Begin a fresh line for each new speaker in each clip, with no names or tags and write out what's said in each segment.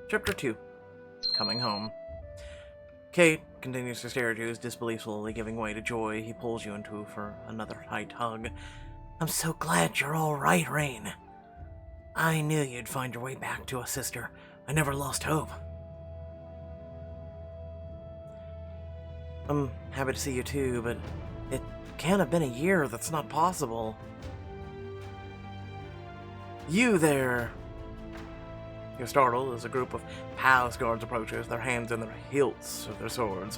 Chapter 2. Coming Home. Kate continues to stare at you, his disbelief slowly giving way to joy. He pulls you into for another tight hug. I'm so glad you're all right, Rain. I knew you'd find your way back to us, sister. I never lost hope. I'm happy to see you too, but it can't have been a year. That's not possible. You there! You're startled as a group of palace guards approaches, their hands in the hilts of their swords.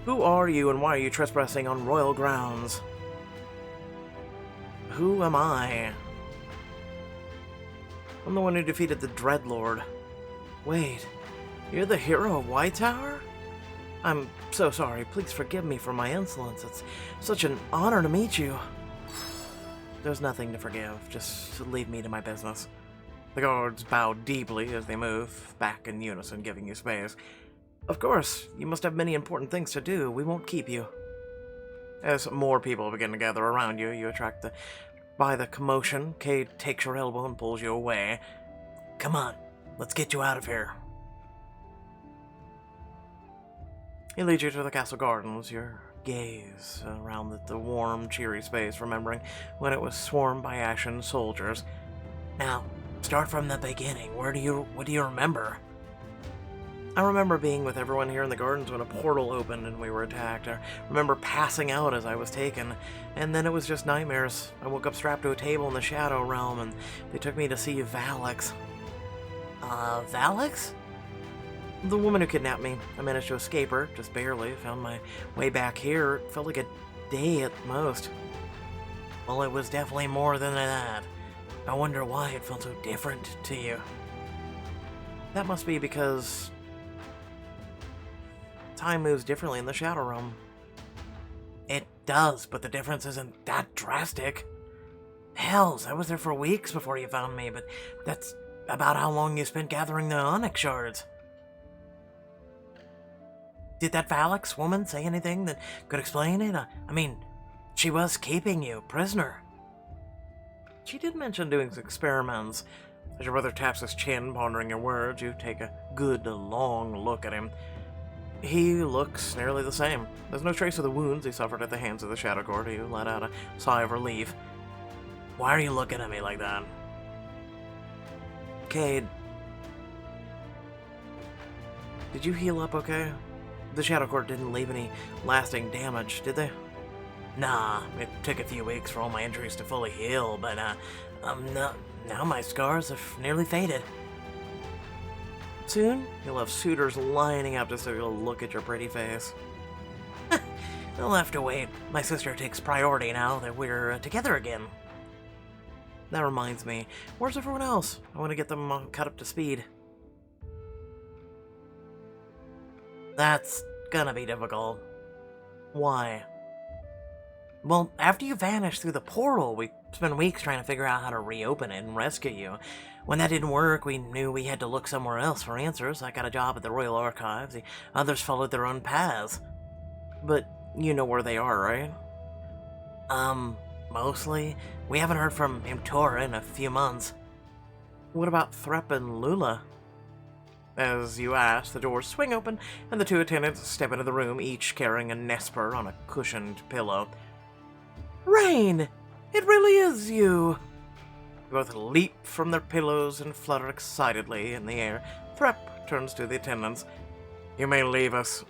Who are you and why are you trespassing on royal grounds? Who am I? I'm the one who defeated the Dreadlord. Wait, you're the hero of Whitetower? I'm so sorry. Please forgive me for my insolence. It's such an honor to meet you. There's nothing to forgive. Just leave me to my business. The guards bow deeply as they move, back in unison, giving you space. Of course, you must have many important things to do. We won't keep you. As more people begin to gather around you, you attract by the commotion. Kate takes your elbow and pulls you away. Come on, let's get you out of here. He leads you to the castle gardens, your gaze around the warm, cheery space, remembering when it was swarmed by ashen soldiers. Now, start from the beginning. What do you remember? I remember being with everyone here in the gardens when a portal opened and we were attacked. I remember passing out as I was taken, and then it was just nightmares. I woke up strapped to a table in the Shadow Realm, and they took me to see Valix. Valix? The woman who kidnapped me. I managed to escape her, just barely. Found my way back here. It felt like a day at most. Well, it was definitely more than that. I wonder why it felt so different to you. That must be because time moves differently in the Shadow Realm. It does, but the difference isn't that drastic. Hells, I was there for weeks before you found me, but that's about how long you spent gathering the Onyx shards. Did that Valix woman say anything that could explain it? I mean, she was keeping you prisoner. She did mention doing experiments. As your brother taps his chin, pondering your words, you take a good, long look at him. He looks nearly the same. There's no trace of the wounds he suffered at the hands of the Shadow Court. You let out a sigh of relief. Why are you looking at me like that? Cade, did you heal up okay? The Shadow Court didn't leave any lasting damage, did they? Nah, it took a few weeks for all my injuries to fully heal, but, now my scars have nearly faded. Soon, you'll have suitors lining up just to look at your pretty face. They'll have to wait. My sister takes priority now that we're together again. That reminds me, where's everyone else? I want to get them caught up to speed. That's gonna be difficult. Why? Well, after you vanished through the portal, we spent weeks trying to figure out how to reopen it and rescue you. When that didn't work, we knew we had to look somewhere else for answers. I got a job at the Royal Archives. The others followed their own paths. But you know where they are, right? Mostly. We haven't heard from Imtora in a few months. What about Threp and Lula? As you ask, the doors swing open, and the two attendants step into the room, each carrying a Nesper on a cushioned pillow. Rain! It really is you! They both leap from their pillows and flutter excitedly in the air. Threp turns to the attendants. You may leave us.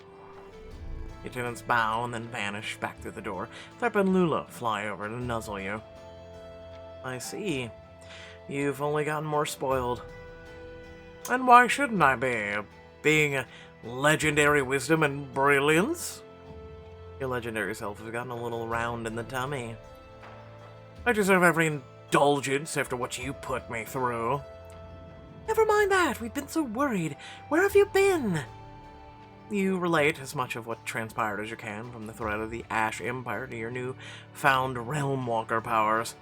The attendants bow and then vanish back through the door. Threp and Lula fly over to nuzzle you. I see. You've only gotten more spoiled. And why shouldn't I be? Being a legendary wisdom and brilliance? Your legendary self has gotten a little round in the tummy. I deserve every indulgence after what you put me through. Never mind that. We've been so worried. Where have you been? You relate as much of what transpired as you can, from the threat of the Ash Empire to your new-found Realm Walker powers.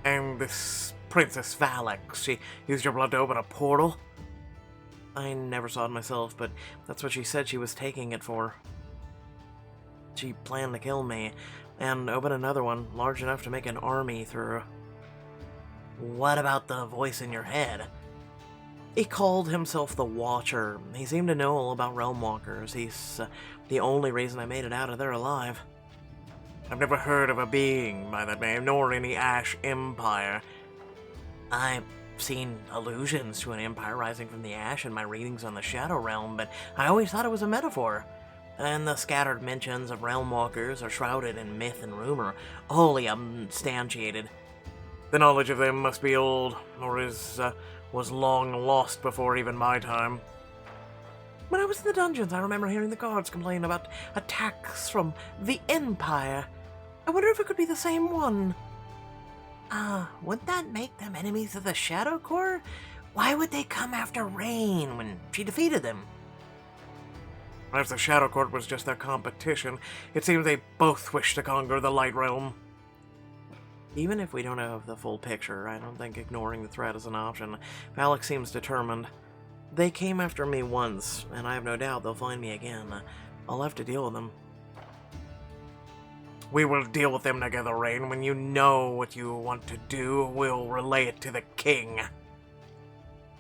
And this Princess Valix, she used your blood to open a portal? I never saw it myself, but that's what she said she was taking it for. She planned to kill me, and open another one large enough to make an army through. What about the voice in your head? He called himself the Watcher. He seemed to know all about realm walkers. He's the only reason I made it out of there alive. I've never heard of a being by that name, nor any Ash Empire. I've seen allusions to an empire rising from the ash in my readings on the Shadow Realm, but I always thought it was a metaphor. And the scattered mentions of realm walkers are shrouded in myth and rumor, wholly unsubstantiated. The knowledge of them must be old, or was long lost before even my time. When I was in the dungeons, I remember hearing the guards complain about attacks from the Empire. I wonder if it could be the same one. Wouldn't that make them enemies of the Shadow Corps? Why would they come after Rain when she defeated them? If the Shadow Court was just their competition, it seems they both wish to conquer the Light Realm. Even if we don't have the full picture, I don't think ignoring the threat is an option. Valak seems determined. They came after me once, and I have no doubt they'll find me again. I'll have to deal with them. We will deal with them together, Rain. When you know what you want to do, we'll relay it to the king.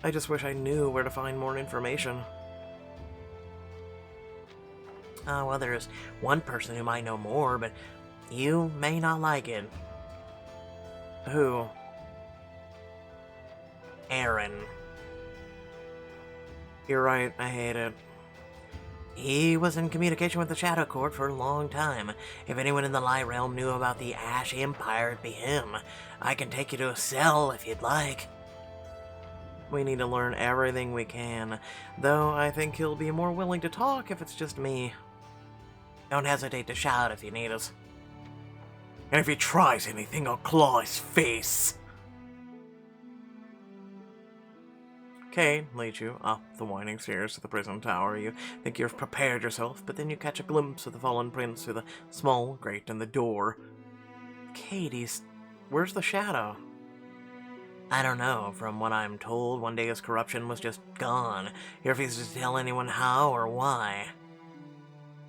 I just wish I knew where to find more information. Well, there's one person who might know more, but you may not like it. Who? Aaron. You're right, I hate it. He was in communication with the Shadow Court for a long time. If anyone in the Light Realm knew about the Ash Empire, it'd be him. I can take you to a cell if you'd like. We need to learn everything we can, though I think he'll be more willing to talk if it's just me. Don't hesitate to shout if you need us. And if he tries anything, I'll claw his face. Kay leads you up the winding stairs to the prison tower. You think you've prepared yourself, but then you catch a glimpse of the fallen prince through the small grate in the door. Katie's... where's the shadow? I don't know. From what I'm told, one day his corruption was just gone. He refuses to tell anyone how or why.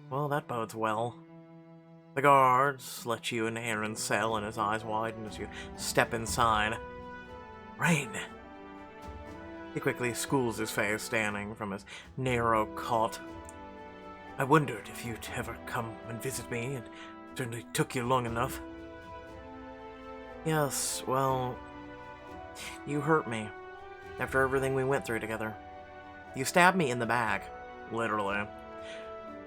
Well, that bodes well. The guards let you into Aaron's cell, and his eyes widen as you step inside. Rain! He quickly schools his face, standing from his narrow cot. I wondered if you'd ever come and visit me. It certainly took you long enough. Yes, well, you hurt me after everything we went through together. You stabbed me in the back, literally.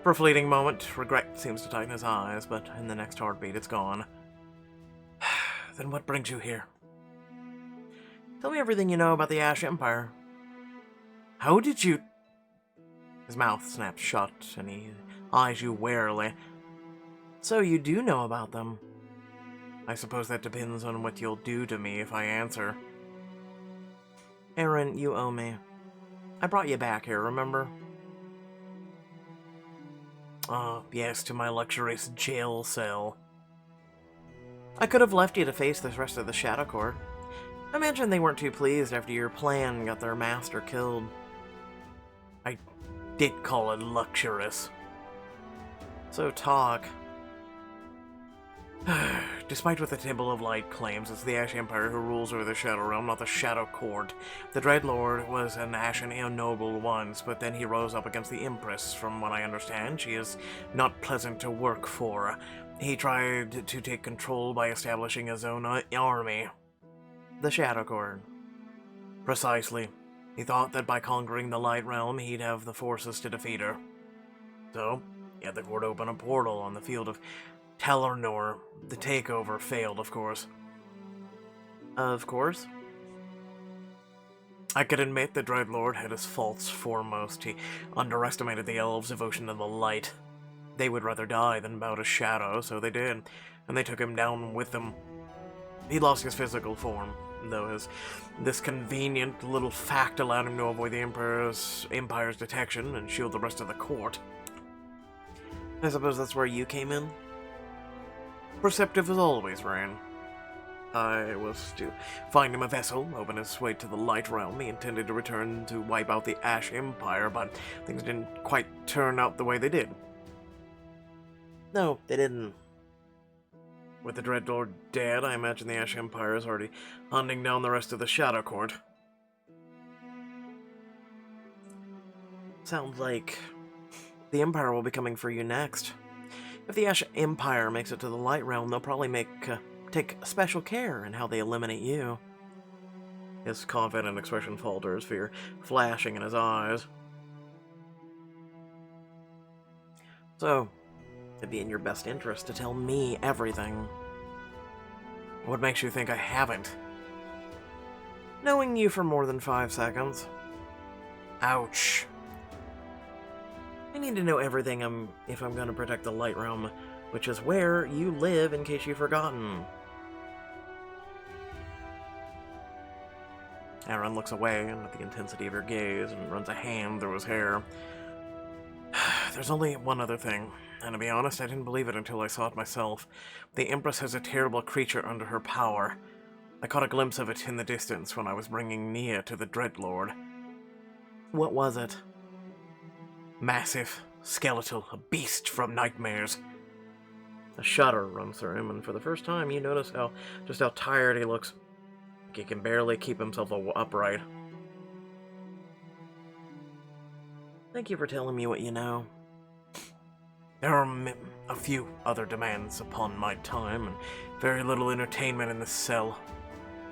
For a fleeting moment, regret seems to tighten his eyes, but in the next heartbeat, it's gone. Then what brings you here? Tell me everything you know about the Ash Empire. How did you... His mouth snaps shut, and he eyes you warily. So you do know about them. I suppose that depends on what you'll do to me if I answer. Aaron, you owe me. I brought you back here, remember? Yes, to my luxurious jail cell. I could have left you to face the rest of the Shadow Court. I imagine they weren't too pleased after your plan got their master killed. I did call it luxurious. So talk. Despite what the Temple of Light claims, it's the Ash Empire who rules over the Shadow Realm, not the Shadow Court. The Dreadlord was an Ashen noble once, but then he rose up against the Empress. From what I understand, she is not pleasant to work for. He tried to take control by establishing his own army. The Shadow Court. Precisely. He thought that by conquering the Light Realm, he'd have the forces to defeat her. So, he had the court open a portal on the field of Telernor. The takeover failed, of course. Of course? I could admit the Dreadlord had his faults foremost. He underestimated the elves' devotion to the light. They would rather die than bow to shadow, so they did, and they took him down with them. He lost his physical form, though this convenient little fact allowed him to avoid the Empire's detection and shield the rest of the court. I suppose that's where you came in? Perceptive as always, Rain. I was to find him a vessel, open his way to the Light Realm. He intended to return to wipe out the Ash Empire, but things didn't quite turn out the way they did. No, they didn't. With the Dreadlord dead, I imagine the Ash Empire is already hunting down the rest of the Shadow Court. sounds like the Empire will be coming for you next. If the Ash Empire makes it to the Light Realm, they'll probably take special care in how they eliminate you. His confident expression falters, fear flashing in his eyes. So, it'd be in your best interest to tell me everything. What makes you think I haven't? Knowing you for more than 5 seconds. Ouch. I need to know everything if I'm going to protect the Light Realm, which is where you live in case you've forgotten. Aaron looks away at the intensity of your gaze and runs a hand through his hair. There's only one other thing, and to be honest, I didn't believe it until I saw it myself. The Empress has a terrible creature under her power. I caught a glimpse of it in the distance when I was bringing Nia to the Dreadlord. What was it? Massive, skeletal, a beast from nightmares. A shudder runs through him, and for the first time you notice just how tired he looks. He can barely keep himself upright. Thank you for telling me what you know. There are a few other demands upon my time, and very little entertainment in this cell.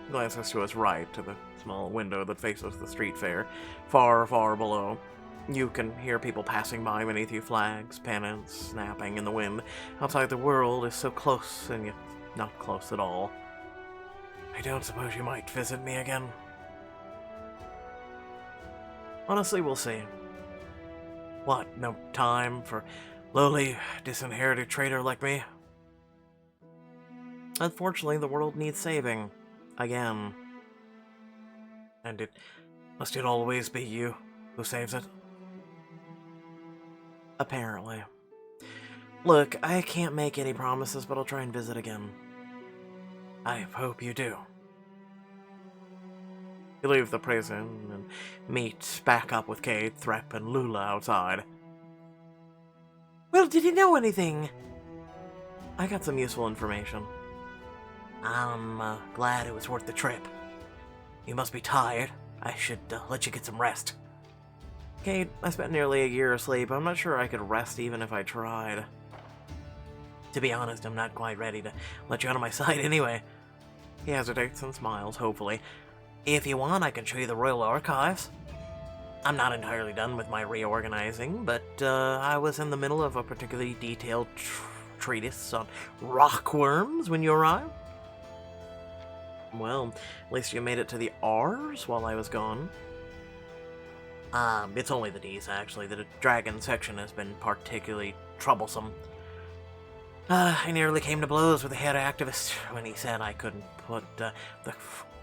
He glances to his right, to the small window that faces the street fair, far, far below. You can hear people passing by beneath you, flags, pennants, snapping in the wind. Outside, the world is so close, and yet not close at all. I don't suppose you might visit me again. Honestly, we'll see. What, no time for lowly, disinherited traitor like me? Unfortunately, the world needs saving. Again. And must it always be you who saves it? Apparently. Look, I can't make any promises, but I'll try and visit again. I hope you do. You leave the prison and meet back up with Cade, Threp, and Lula outside. Well, did you know anything? I got some useful information. I'm glad it was worth the trip. You must be tired. I should let you get some rest. Cade, I spent nearly a year asleep. I'm not sure I could rest even if I tried. To be honest, I'm not quite ready to let you out of my sight anyway. He hesitates and smiles, hopefully. If you want, I can show you the Royal Archives. I'm not entirely done with my reorganizing, but I was in the middle of a particularly detailed treatise on rockworms when you arrived. Well, at least you made it to the R's while I was gone. It's only the D's, actually. The dragon section has been particularly troublesome. I nearly came to blows with the head activist when he said I couldn't put the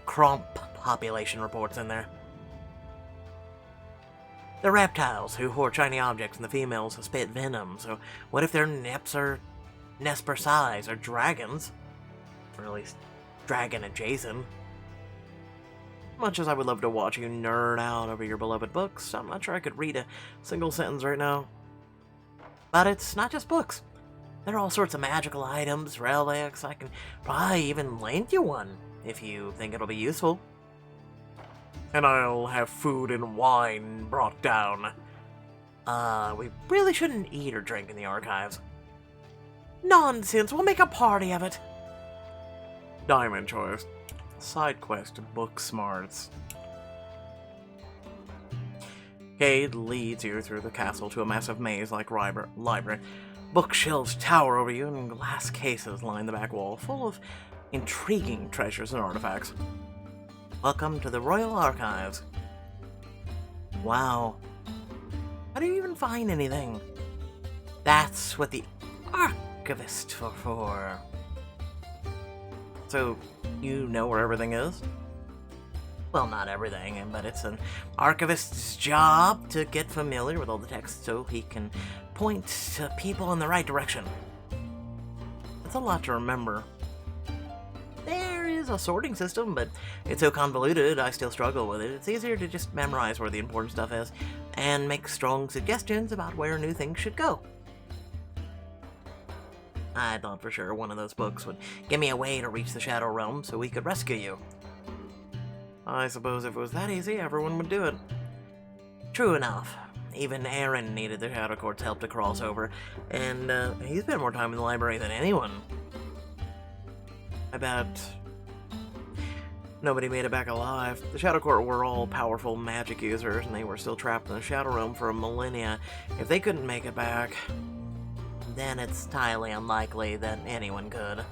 Cromp population reports in there. The reptiles who hoard shiny objects and the females who spit venom, so what if their Nesper size are dragons? Or at least dragon adjacent. Much as I would love to watch you nerd out over your beloved books, I'm not sure I could read a single sentence right now. But it's not just books. There are all sorts of magical items, relics. I can probably even lend you one, if you think it'll be useful. And I'll have food and wine brought down. We really shouldn't eat or drink in the archives. Nonsense, we'll make a party of it. Diamond choice. Side quest, book smarts. Cade leads you through the castle to a massive maze-like library. Bookshelves tower over you, and glass cases line the back wall, full of intriguing treasures and artifacts. Welcome to the Royal Archives. Wow. How do you even find anything? That's what the archivists are for. So, you know where everything is? Well, not everything, but it's an archivist's job to get familiar with all the text so he can point to people in the right direction. It's a lot to remember. There is a sorting system, but it's so convoluted I still struggle with it. It's easier to just memorize where the important stuff is and make strong suggestions about where new things should go. I thought for sure one of those books would give me a way to reach the Shadow Realm so we could rescue you. I suppose if it was that easy, everyone would do it. True enough. Even Aaron needed the Shadow Court's help to cross over, and he spent more time in the library than anyone. I bet nobody made it back alive. The Shadow Court were all powerful magic users, and they were still trapped in the Shadow Realm for millennia. If they couldn't make it back, then it's highly unlikely that anyone could.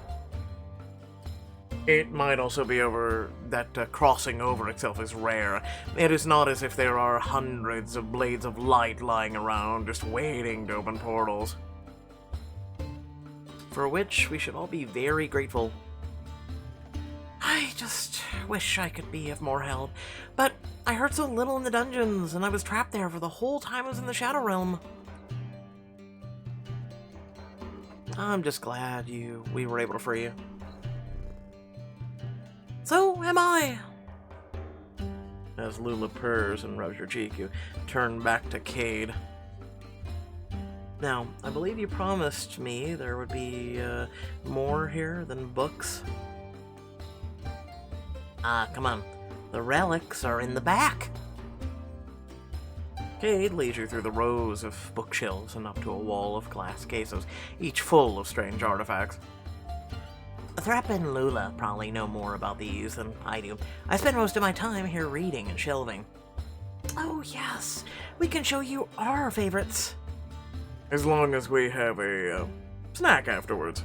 It might also be over that crossing over itself is rare. It is not as if there are hundreds of blades of light lying around, just waiting to open portals. For which we should all be very grateful. I just wish I could be of more help, but I heard so little in the dungeons, and I was trapped there for the whole time I was in the Shadow Realm. I'm just glad we were able to free you. So am I. As Lula purrs and rubs your cheek, you turn back to Cade. Now, I believe you promised me there would be more here than books. Come on. The relics are in the back. Cade leads you through the rows of bookshelves and up to a wall of glass cases, each full of strange artifacts. Threp and Lula probably know more about these than I do. I spend most of my time here reading and shelving. Oh yes, we can show you our favorites. As long as we have a snack afterwards.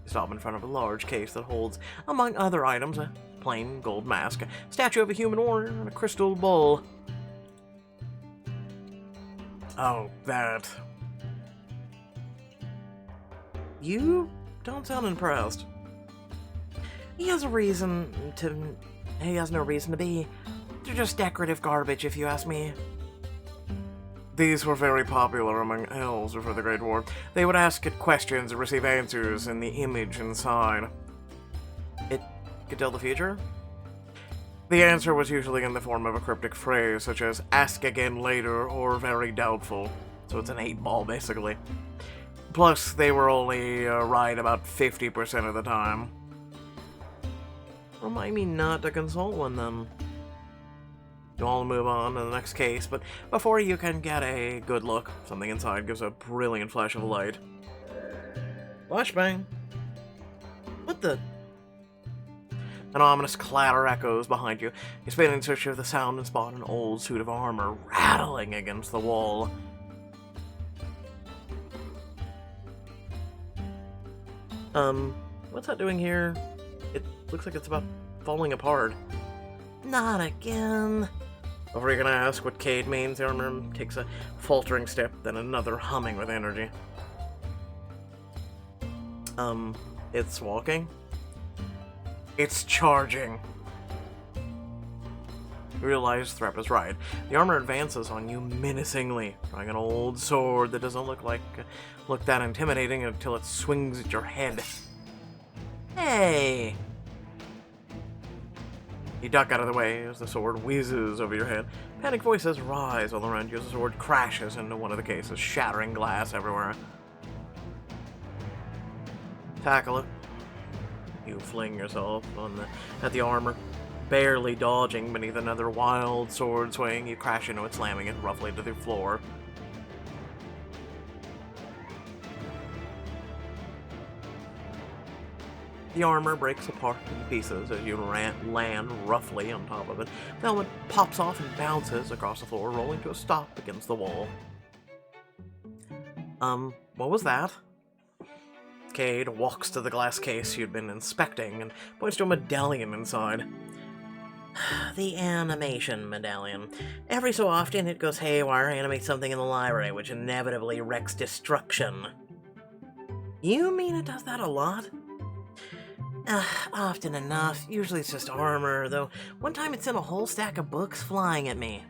You stop in front of a large case that holds, among other items, a plain gold mask, a statue of a human warrior, and a crystal bowl. Oh, that. You don't sound impressed. He has no reason to be. They're just decorative garbage, if you ask me. These were very popular among elves before the Great War. They would ask it questions and receive answers in the image inside. It could tell the future? The answer was usually in the form of a cryptic phrase, such as, ask again later, or very doubtful. So it's an 8-ball, basically. Plus, they were only right about 50% of the time. Remind me not to consult one, then. You all move on to the next case, but before you can get a good look, something inside gives a brilliant flash of light. Flashbang. What the? An ominous clatter echoes behind you. You spin in search of the sound and spot an old suit of armor rattling against the wall. What's that doing here? It looks like it's about falling apart. Not again. Before you can ask what Cade means, the armor takes a faltering step, then another humming with energy. It's walking? It's charging. You realize Threp is right. The armor advances on you menacingly, drawing an old sword that doesn't look that intimidating until it swings at your head. Hey! You duck out of the way as the sword whizzes over your head. Panicked voices rise all around you as the sword crashes into one of the cases, shattering glass everywhere. Tackle it. You fling yourself at the armor. Barely dodging beneath another wild sword swing, you crash into it, slamming it roughly to the floor. The armor breaks apart in pieces as you land roughly on top of it. The helmet pops off and bounces across the floor, rolling to a stop against the wall. What was that? Cade walks to the glass case you'd been inspecting and points to a medallion inside. The animation medallion. Every so often it goes haywire, animates something in the library, which inevitably wreaks destruction. You mean it does that a lot? Often enough. Usually it's just armor, though one time it sent a whole stack of books flying at me.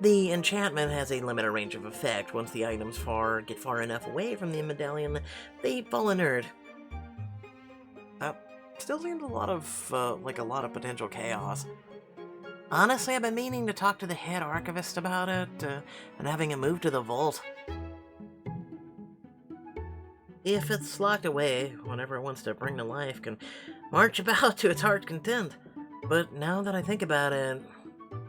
The enchantment has a limited range of effect. Once the items get far enough away from the medallion, they fall inert. Still seems a lot of potential chaos. Honestly, I've been meaning to talk to the head archivist about it, and having it moved to the vault. If it's locked away, whatever it wants to bring to life can march about to its heart's content. But now that I think about it,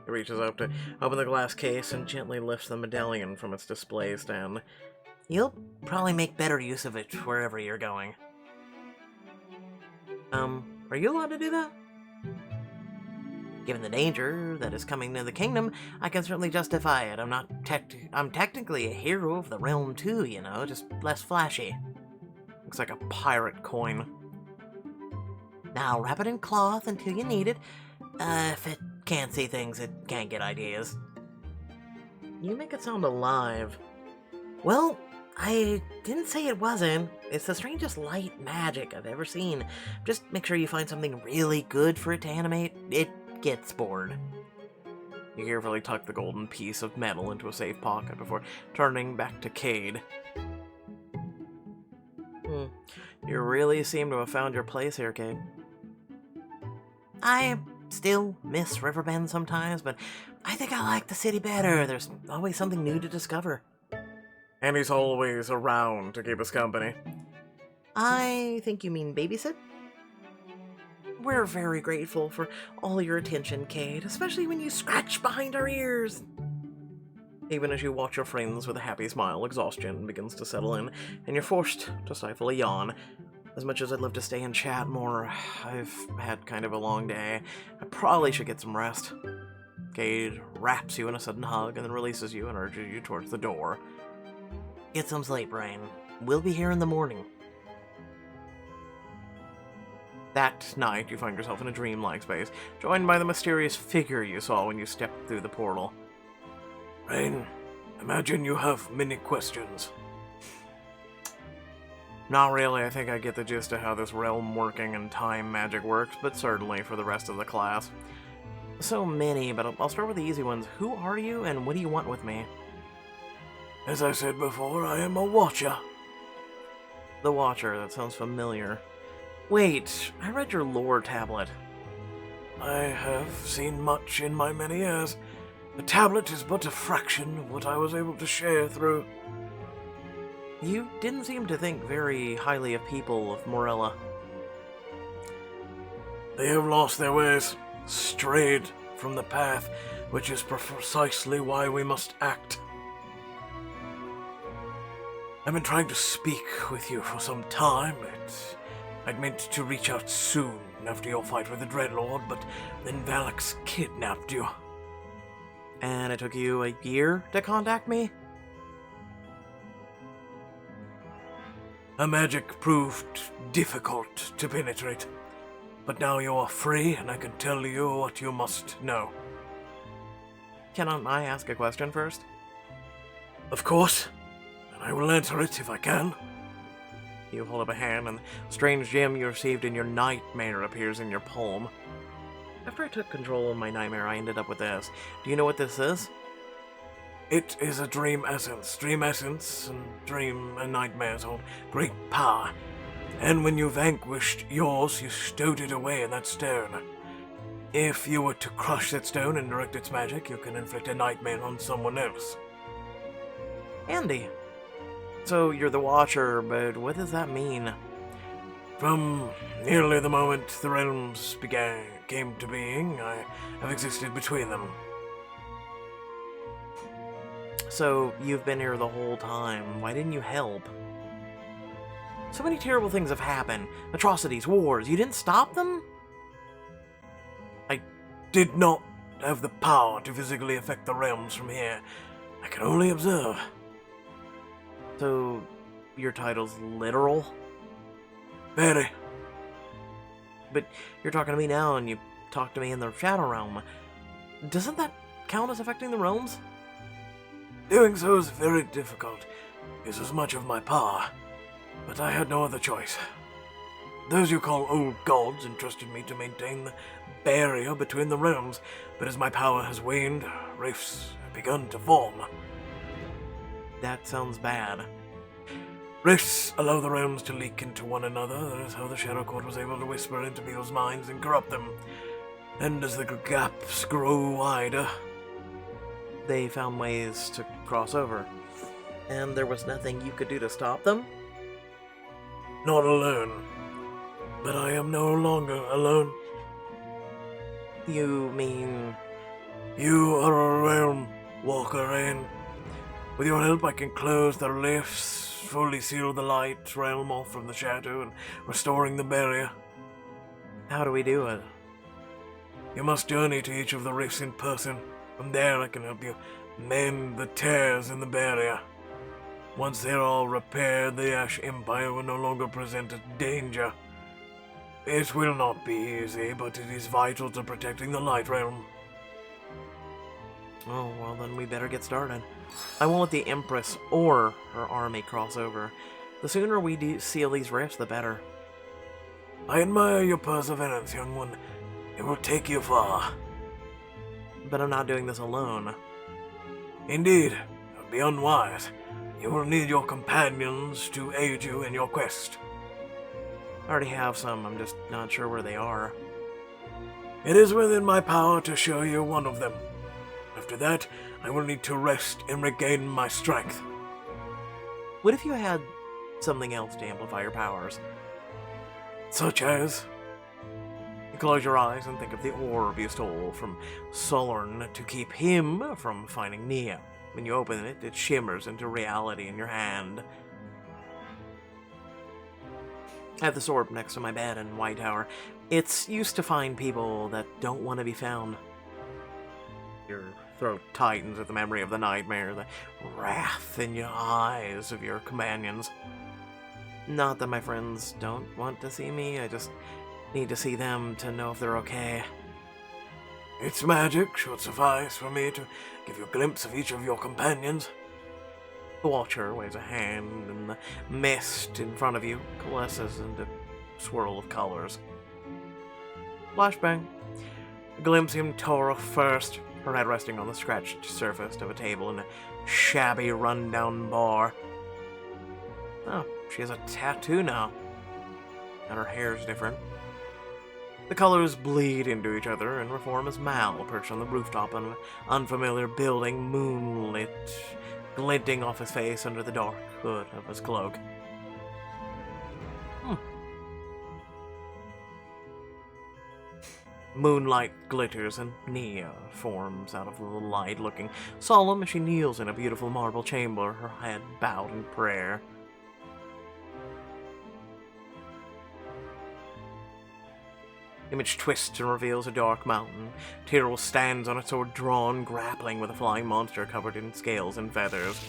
He reaches up to open the glass case and gently lifts the medallion from its display stand. You'll probably make better use of it wherever you're going. Are you allowed to do that? Given the danger that is coming to the kingdom, I can certainly justify it. I'm technically a hero of the realm too, you know, just less flashy. Looks like a pirate coin. Now wrap it in cloth until you need it. If it can't see things, it can't get ideas. You make it sound alive. Well, I didn't say it wasn't. It's the strangest light magic I've ever seen. Just make sure you find something really good for it to animate. It gets bored. You carefully tuck the golden piece of metal into a safe pocket before turning back to Cade. You really seem to have found your place here, Cade. I still miss Riverbend sometimes, but I think I like the city better. There's always something new to discover. And he's always around to keep us company. I think you mean babysit? We're very grateful for all your attention, Cade, especially when you scratch behind our ears. Even as you watch your friends with a happy smile, exhaustion begins to settle in, and you're forced to stifle a yawn. As much as I'd love to stay and chat more, I've had kind of a long day. I probably should get some rest. Cade wraps you in a sudden hug and then releases you and urges you towards the door. Get some sleep, Rain. We'll be here in the morning. That night, you find yourself in a dreamlike space, joined by the mysterious figure you saw when you stepped through the portal. Rain, imagine you have many questions. Not really. I think I get the gist of how this realm working and time magic works, but certainly for the rest of the class. So many, but I'll start with the easy ones. Who are you, and what do you want with me? As I said before, I am a Watcher. The Watcher, that sounds familiar. Wait, I read your lore tablet. I have seen much in my many years. The tablet is but a fraction of what I was able to share through. You didn't seem to think very highly of people of Morella. They have lost their ways, strayed from the path, which is precisely why we must act. I've been trying to speak with you for some time. I'd meant to reach out soon after your fight with the Dreadlord, but then Valak's kidnapped you. And it took you a year to contact me? Her magic proved difficult to penetrate, but now you are free and I can tell you what you must know. Cannot I ask a question first? Of course, and I will answer it if I can. You hold up a hand, and the strange gem you received in your nightmare appears in your palm. After I took control of my nightmare, I ended up with this. Do you know what this is? It is a dream essence. Dream essence and dream and nightmares hold great power. And when you vanquished yours, you stowed it away in that stone. If you were to crush that stone and direct its magic, you can inflict a nightmare on someone else. Andy. So you're the Watcher, but what does that mean? From nearly the moment the realms came to being, I have existed between them. So you've been here the whole time. Why didn't you help? So many terrible things have happened. Atrocities, wars. You didn't stop them? I did not have the power to physically affect the realms from here. I could only observe. So, your title's literal? Very. But you're talking to me now, and you talked to me in the Shadow Realm. Doesn't that count as affecting the realms? Doing so is very difficult. Uses much of my power. But I had no other choice. Those you call old gods entrusted me to maintain the barrier between the realms, but as my power has waned, rifts have begun to form. That sounds bad. Rifts allow the realms to leak into one another. That is how the Shadow Court was able to whisper into people's minds and corrupt them. And as the gaps grow wider, they found ways to cross over. And there was nothing you could do to stop them? Not alone. But I am no longer alone. You mean
You are a realm walker in. With your help, I can close the lifts, fully seal the light realm off from the shadow, and restoring the barrier.
How do we do it?
You must journey to each of the rifts in person. From there, I can help you mend the tears in the barrier. Once they're all repaired, the Ash Empire will no longer present a danger. It will not be easy, but it is vital to protecting the Light Realm.
Oh, well then we better get started. I won't let the Empress or her army cross over. The sooner we seal these rifts, the better.
I admire your perseverance, young one. It will take you far.
But I'm not doing this alone.
Indeed, it would be unwise. You will need your companions to aid you in your quest.
I already have some, I'm just not sure where they are.
It is within my power to show you one of them. After that, I will need to rest and regain my strength.
What if you had something else to amplify your powers?
Such as?
You close your eyes and think of the orb you stole from Solorn to keep him from finding Nia. When you open it, it shimmers into reality in your hand. I have this orb next to my bed in Whitetower. It's used to find people that don't want to be found. Your throat tightens at the memory of the nightmare, the wrath in your eyes of your companions. Not that my friends don't want to see me, I just need to see them to know if they're okay.
Its magic should suffice for me to give you a glimpse of each of your companions.
The Watcher waves a hand, and the mist in front of you coalesces into a swirl of colors. Flashbang. A glimpse of Tora first, her head resting on the scratched surface of a table in a shabby, run-down bar. Oh, she has a tattoo now. And her hair's different. The colors bleed into each other and reform as Mal perched on the rooftop of an unfamiliar building, moonlit, glinting off his face under the dark hood of his cloak. Moonlight glitters and Nia forms out of the light, looking solemn as she kneels in a beautiful marble chamber, her head bowed in prayer. Image twists and reveals a dark mountain. Tyrell stands on a sword drawn, grappling with a flying monster covered in scales and feathers.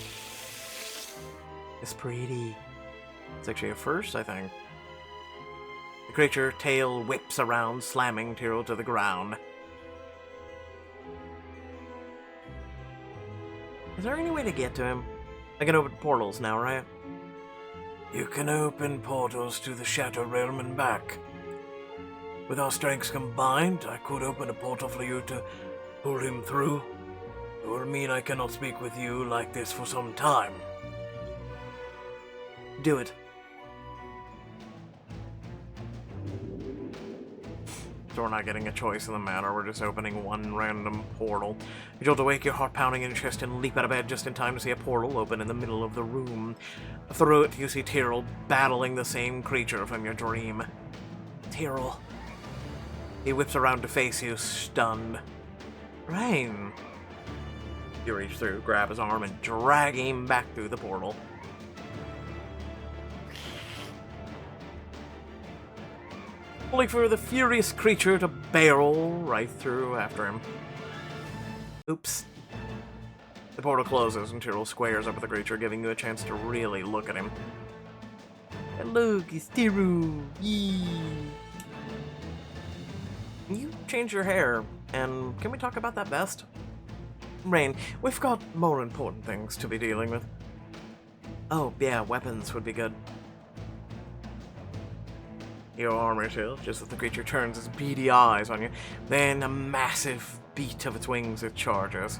It's pretty. It's actually a first, I think. The creature tail whips around, slamming Tyrell to the ground. Is there any way to get to him? I can open portals now, right?
You can open portals to the Shadow Realm and back. With our strengths combined, I could open a portal for you to pull him through. It will mean I cannot speak with you like this for some time.
Do it. So we're not getting a choice in the matter, we're just opening one random portal. You jolt awake, your heart pounding in your chest, and leap out of bed just in time to see a portal open in the middle of the room. Through it, you see Tyrell battling the same creature from your dream. Tyrell. He whips around to face you, stunned. Rain. You reach through, grab his arm, and drag him back through the portal. Only for the furious creature to barrel right through after him. Oops. The portal closes and Tyrell squares up with the creature, giving you a chance to really look at him. Hello, it's Tyrell. Yee. You changed your hair, and can we talk about that vest? Rain, we've got more important things to be dealing with. Oh, yeah, weapons would be good. Your armor shield, just as the creature turns its beady eyes on you. Then a massive beat of its wings it charges.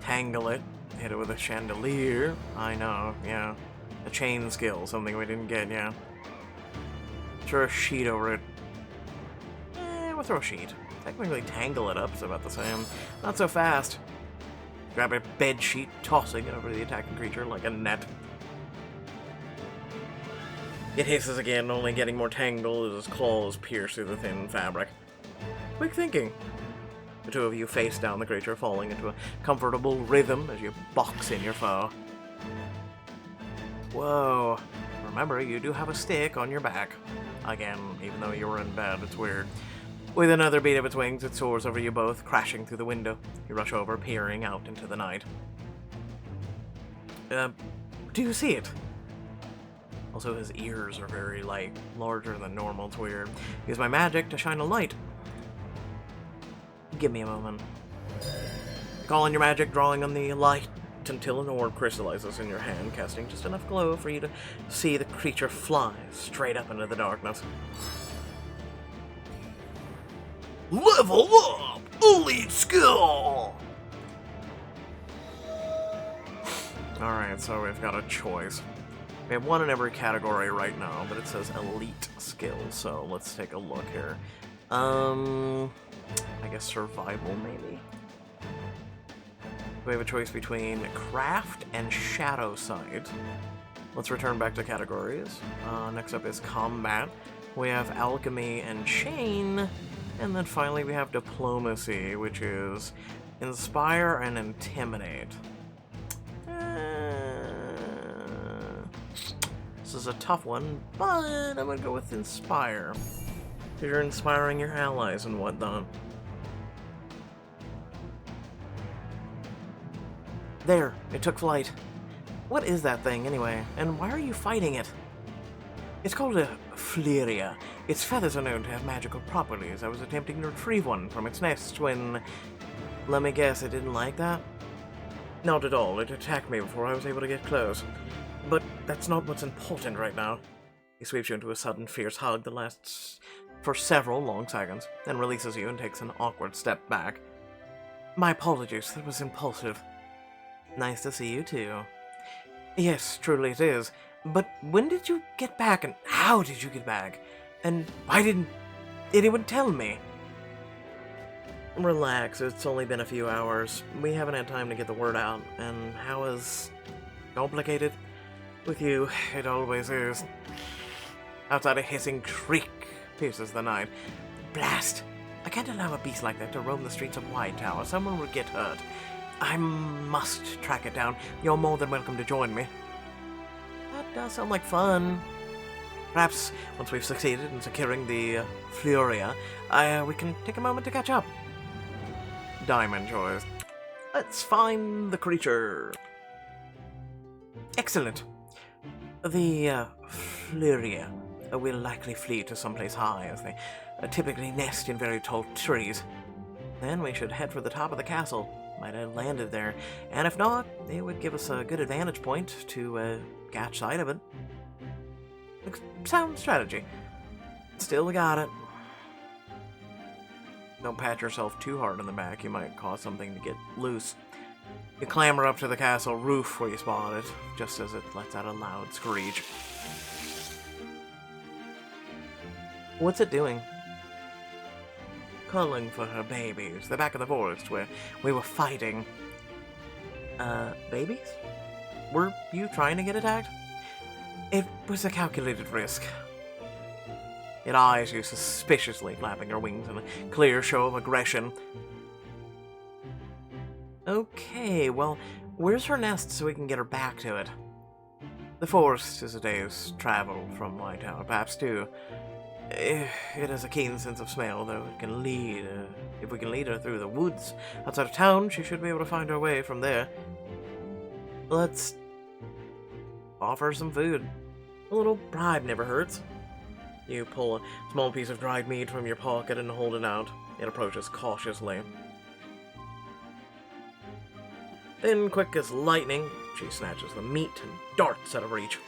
Tangle it, hit it with a chandelier. I know, yeah. A chain skill, something we didn't get, yeah. Throw a sheet over it. We'll throw a sheet. Technically tangle it up is about the same. Not so fast. Grab a bed sheet, tossing it over the attacking creature like a net. It hisses again, only getting more tangled as his claws pierce through the thin fabric. Quick thinking. The two of you face down the creature, falling into a comfortable rhythm as you box in your foe. Whoa. Remember, you do have a stick on your back. Again, even though you were in bed, it's weird. With another beat of its wings, it soars over you both, crashing through the window. You rush over, peering out into the night. Do you see it? Also, his ears are very, larger than normal. It's weird. Use my magic to shine a light. Give me a moment. Call on your magic, drawing on the light until an orb crystallizes in your hand, casting just enough glow for you to see the creature fly straight up into the darkness. Level up! Elite skill! Alright, so we've got a choice. We have one in every category right now, but it says elite skill, so let's take a look here. I guess survival, maybe? We have a choice between craft and shadow side. Let's return back to categories. Next up is combat. We have alchemy and chain. And then finally we have diplomacy, which is inspire and intimidate. This is a tough one, but I'm gonna go with inspire. Because you're inspiring your allies and whatnot. There, it took flight. What is that thing, anyway? And why are you fighting it? It's called a Flyria. Its feathers are known to have magical properties. I was attempting to retrieve one from its nest when... Let me guess, it didn't like that? Not at all. It attacked me before I was able to get close. But that's not what's important right now. He sweeps you into a sudden, fierce hug that lasts for several long seconds, then releases you and takes an awkward step back. My apologies, that was impulsive. Nice to see you too. Yes, truly it is. But when did you get back, and how did you get back? And why didn't anyone tell me? Relax, it's only been a few hours. We haven't had time to get the word out, and how is... complicated? With you, it always is. Outside, a hissing shriek pierces the night. Blast! I can't allow a beast like that to roam the streets of Whitetower. Someone would get hurt. I must track it down. You're more than welcome to join me. That does sound like fun. Perhaps, once we've succeeded in securing the Flyria, we can take a moment to catch up. Diamond choice. Let's find the creature. Excellent. The Flyria will likely flee to someplace high, as they typically nest in very tall trees. Then we should head for the top of the castle. Might have landed there, and if not, it would give us a good advantage point to catch sight of it. Sound strategy. Still, we got it. Don't pat yourself too hard on the back, you might cause something to get loose. You clamber up to the castle roof where you spot it, just as it lets out a loud screech. What's it doing? Calling for her babies. The back of the forest where we were fighting. Babies? Were you trying to get attacked? It was a calculated risk. It eyes you suspiciously, flapping her wings in a clear show of aggression. Okay, well, where's her nest so we can get her back to it? The forest is a day's travel from Whitetower, perhaps two. It has a keen sense of smell, though it can lead. If we can lead her through the woods outside of town, she should be able to find her way from there. Let's offer her some food. A little bribe never hurts. You pull a small piece of dried meat from your pocket and hold it out. It approaches cautiously. Then, quick as lightning, she snatches the meat and darts out of reach.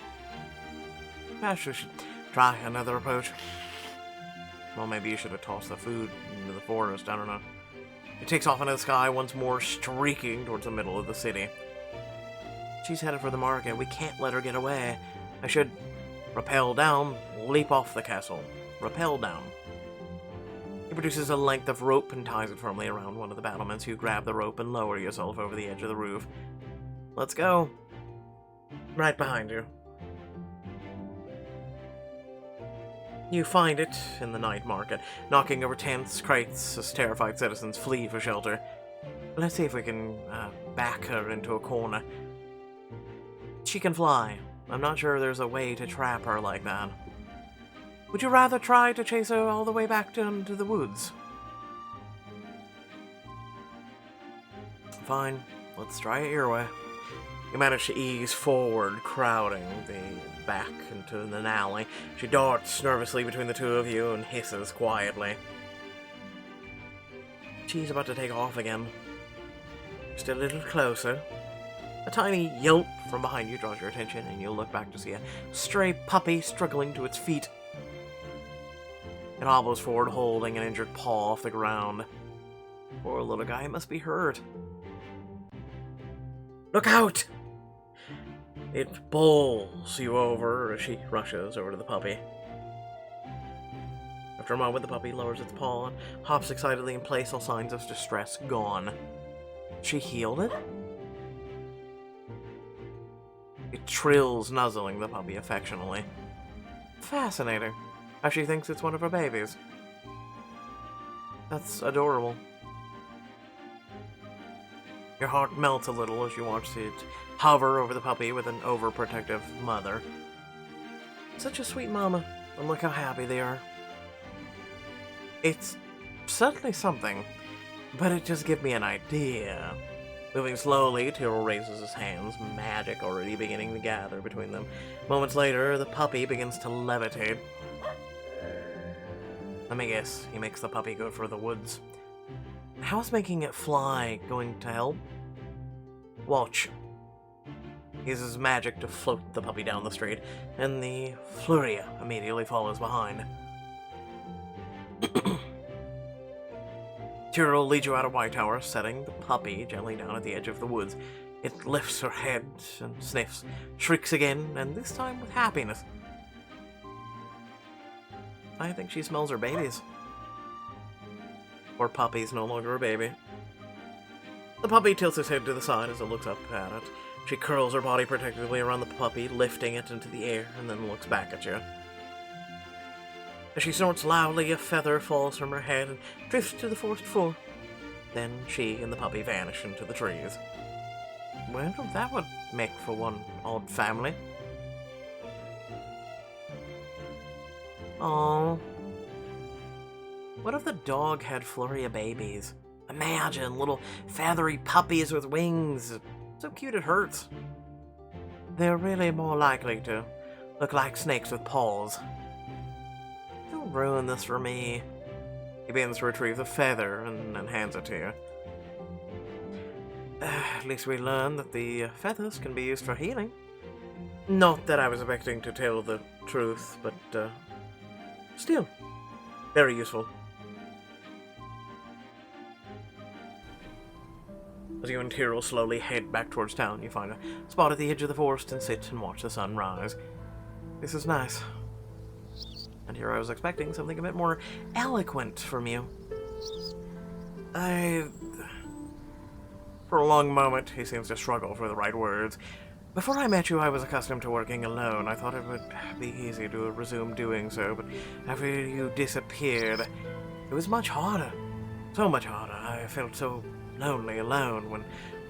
Perhaps you should try another approach. Well, maybe you should have tossed the food into the forest, I don't know. It takes off into the sky once more, streaking towards the middle of the city. She's headed for the market. We can't let her get away. I should rappel down, leap off the castle. Rappel down. He produces a length of rope and ties it firmly around one of the battlements. You grab the rope and lower yourself over the edge of the roof. Let's go. Right behind you. You find it in the night market, knocking over tents, crates, as terrified citizens flee for shelter. Let's see if we can back her into a corner. She can fly. I'm not sure there's a way to trap her like that. Would you rather try to chase her all the way back down to the woods? Fine, let's try it your way. You manage to ease forward, crowding the back into an alley. She darts nervously between the two of you and hisses quietly. She's about to take off again. Just a little closer. A tiny yelp from behind you draws your attention, and you look back to see a stray puppy struggling to its feet. It hobbles forward, holding an injured paw off the ground. Poor little guy, it must be hurt. Look out! It bowls you over as she rushes over to the puppy. After a moment, the puppy lowers its paw and hops excitedly in place, all signs of distress gone. She healed it? It trills, nuzzling the puppy affectionately. Fascinating. How she thinks it's one of her babies. That's adorable. Your heart melts a little as you watch it hover over the puppy with an overprotective mother. Such a sweet mama, and look how happy they are. It's certainly something, but it just gives me an idea. Moving slowly, Tyrrell raises his hands, magic already beginning to gather between them. Moments later, the puppy begins to levitate. Let me guess, he makes the puppy go for the woods. How is making it fly going to help? Watch. He uses magic to float the puppy down the street, and the Fluria immediately follows behind. Tyrrell leads you out of Whitetower, setting the puppy gently down at the edge of the woods. It lifts her head and sniffs, shrieks again, and this time with happiness. I think she smells her babies. Or puppy's no longer a baby. The puppy tilts its head to the side as it looks up at it. She curls her body protectively around the puppy, lifting it into the air, and then looks back at you. As she snorts loudly, a feather falls from her head and drifts to the forest floor. Then she and the puppy vanish into the trees. Well, that would make for one odd family. Aww. What if the dog had Floria babies? Imagine little feathery puppies with wings. So cute it hurts. They're really more likely to look like snakes with paws. Don't ruin this for me. He begins to retrieve the feather and then hands it to you. At least we learned that the feathers can be used for healing. Not that I was expecting to tell the truth, but still, very useful. As you and Tyrrell slowly head back towards town, you find a spot at the edge of the forest and sit and watch the sun rise. This is nice. And here I was expecting something a bit more eloquent from you. For a long moment, he seems to struggle for the right words. Before I met you, I was accustomed to working alone. I thought it would be easy to resume doing so, but after you disappeared, it was much harder. So much harder. I felt so lonely alone when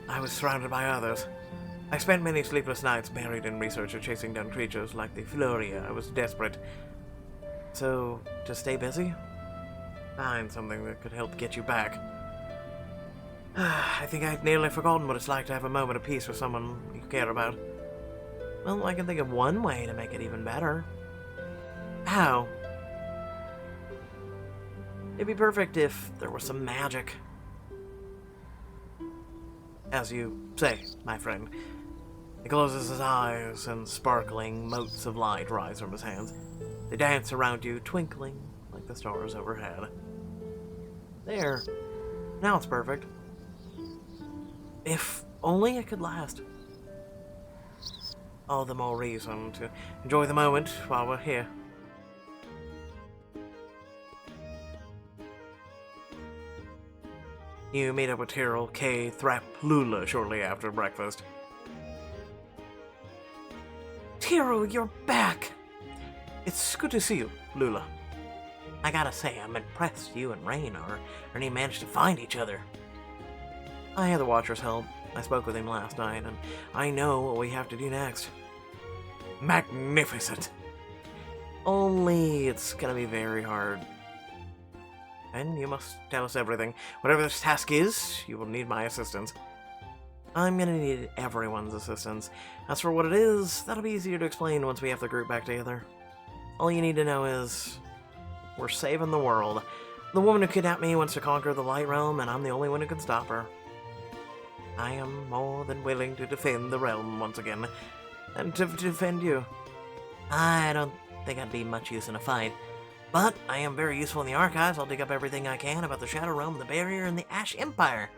I was surrounded by others. I spent many sleepless nights buried in research or chasing down creatures like the Fluria. I was desperate. So, to stay busy? Find something that could help get you back. I think I'd nearly forgotten what it's like to have a moment of peace with someone you care about. Well, I can think of one way to make it even better. How? It'd be perfect if there was some magic. As you say, my friend. He closes his eyes, and sparkling motes of light rise from his hands. They dance around you, twinkling like the stars overhead. There. Now it's perfect. If only it could last. All the more reason to enjoy the moment while we're here. You meet up with Tyrrell, Kay, Thrap, Lula shortly after breakfast. Tyrrell, you're back! It's good to see you, Lula. I gotta say, I'm impressed you and Rain are and managed to find each other. I had the Watcher's help. I spoke with him last night, and I know what we have to do next.
Magnificent!
Only it's gonna be very hard. And you must tell us everything. Whatever this task is, you will need my assistance. I'm gonna need everyone's assistance. As for what it is, that'll be easier to explain once we have the group back together. All you need to know is, we're saving the world. The woman who kidnapped me wants to conquer the Light Realm, and I'm the only one who can stop her. I am more than willing to defend the realm once again, and to defend you. I don't think I'd be much use in a fight, but I am very useful in the archives. I'll dig up everything I can about the Shadow Realm, the Barrier, and the Ash Empire.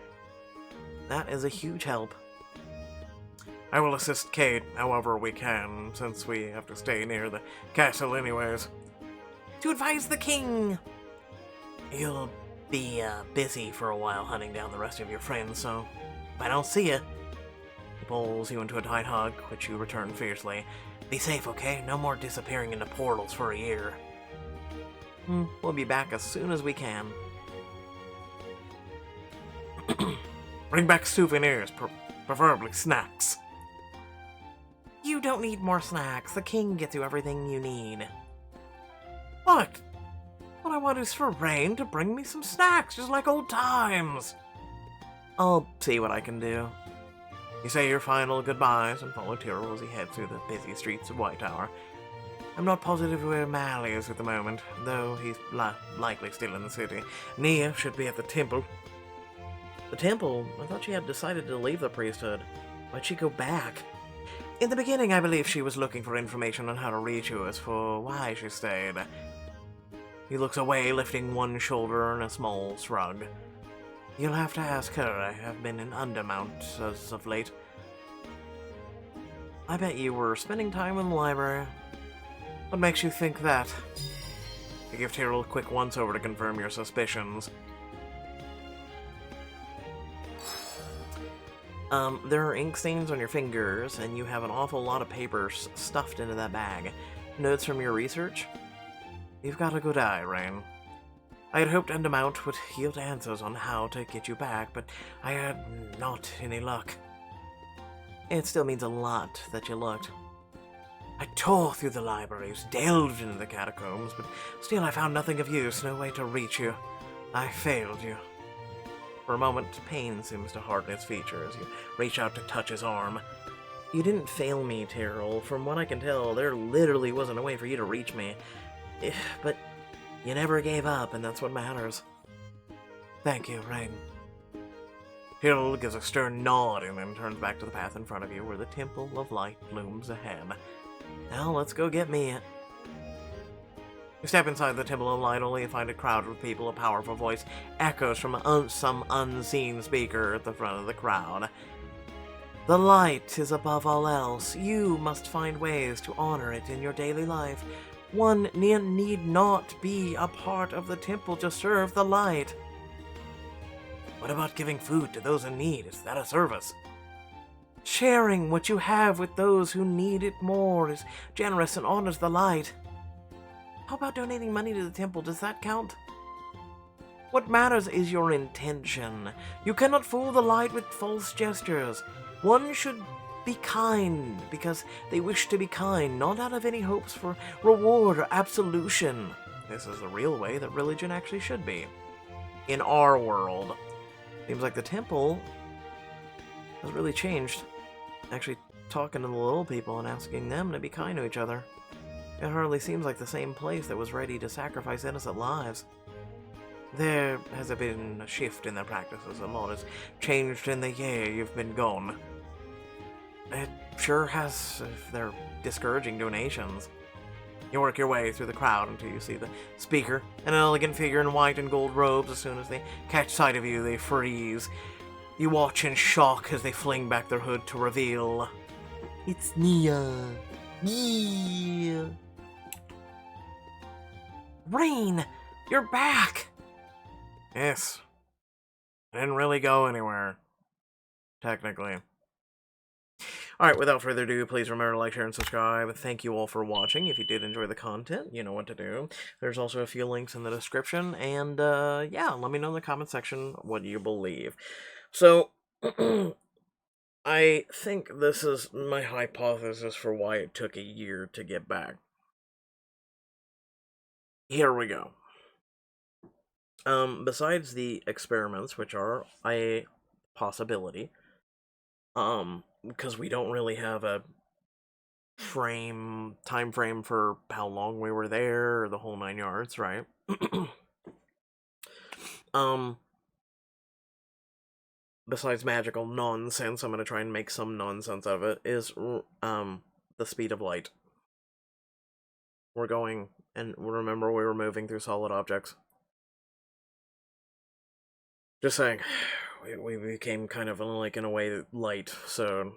That is a huge help.
I will assist Kate however we can, since we have to stay near the castle anyways.
To advise the king! You'll be busy for a while hunting down the rest of your friends, so if I don't see you. He pulls you into a tight hug, which you return fiercely. Be safe, okay? No more disappearing into portals for a year. We'll be back as soon as we can.
Bring back souvenirs, preferably snacks.
You don't need more snacks. The king gets you everything you need.
What? What I want is for Rain to bring me some snacks, just like old times.
I'll see what I can do.
You say your final goodbyes and follow Tyrrell as he heads through the busy streets of Whitetower. I'm not positive where Mally is at the moment, though he's likely still in the city. Nia should be at the temple.
The temple? I thought she had decided to leave the priesthood. Why'd she go back? In the beginning, I believe she was looking for information on how to reach you. As for why she stayed... He looks away, lifting one shoulder in a small shrug. You'll have to ask her. I have been in Undermount as of late. I bet you were spending time in the library.
What makes you think that? You give Tyrrell a quick once-over to confirm your suspicions.
There are ink stains on your fingers, and you have an awful lot of papers stuffed into that bag. Notes from your research?
You've got a good eye, Rain. I had hoped Undermount would yield answers on how to get you back, but I had not any luck.
It still means a lot that you looked.
I tore through the libraries, delved into the catacombs, but still I found nothing of use, no way to reach you. I failed you.
For a moment, pain seems to harden his features. You reach out to touch his arm. You didn't fail me, Tyrrell. From what I can tell, there literally wasn't a way for you to reach me. But you never gave up, and that's what matters.
Thank you, Rain. Tyrrell gives a stern nod and then turns back to the path in front of you where the Temple of Light looms ahead.
Now let's go get me.
You step inside the Temple of Light only to find it crowded with people. A powerful voice echoes from some unseen speaker at the front of the crowd.
The light is above all else. You must find ways to honor it in your daily life. One need not be a part of the temple to serve the light.
What about giving food to those in need? Is that a service?
Sharing what you have with those who need it more is generous and honors the light. How about donating money to the temple? Does that count? What matters is your intention. You cannot fool the light with false gestures. One should be kind because they wish to be kind, not out of any hopes for reward or absolution.
This is the real way that religion actually should be.
In our world. Seems like the temple has really changed. Actually talking to the little people and asking them to be kind to each other. It hardly seems like the same place that was ready to sacrifice innocent lives.
There has been a shift in their practices. A lot has changed in the year you've been gone.
It sure has if they're discouraging donations.
You work your way through the crowd until you see the speaker, an elegant figure in white and gold robes. As soon as they catch sight of you, they freeze. You watch in shock as they fling back their hood to reveal...
It's Nia. Nia. Rain, you're back!
Yes. I didn't really go anywhere. Technically.
Alright, without further ado, please remember to like, share, and subscribe. Thank you all for watching. If you did enjoy the content, you know what to do. There's also a few links in the description, and yeah, let me know in the comment section what you believe. So, I think this is my hypothesis for why it took a year to get back. Here we go. Besides the experiments, which are a possibility, because we don't really have a time frame for how long we were there, or the whole 9 yards, right? um, besides magical nonsense, I'm gonna try and make some nonsense of it, is, the speed of light. We're going, and remember we were moving through solid objects. Just saying, we became kind of like, in a way, light, so,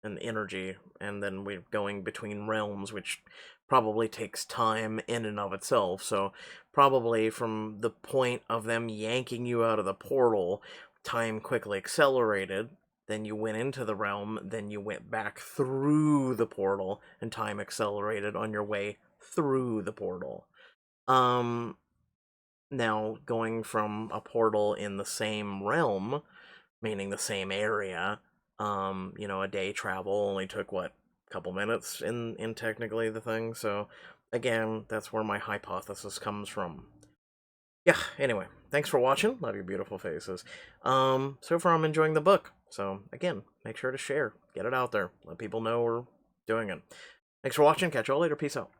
and energy, and then we're going between realms, which probably takes time in and of itself, so probably from the point of them yanking you out of the portal, time quickly accelerated, then you went into the realm, then you went back through the portal, and time accelerated on your way through the portal. Now, going from a portal in the same realm, meaning the same area, a day travel only took, what, a couple minutes in technically the thing, so, again, that's where my hypothesis comes from. Yeah, anyway, thanks for watching, love your beautiful faces. So far I'm enjoying the book, so, again, make sure to share, get it out there, let people know we're doing it. Thanks for watching, catch you all later, peace out.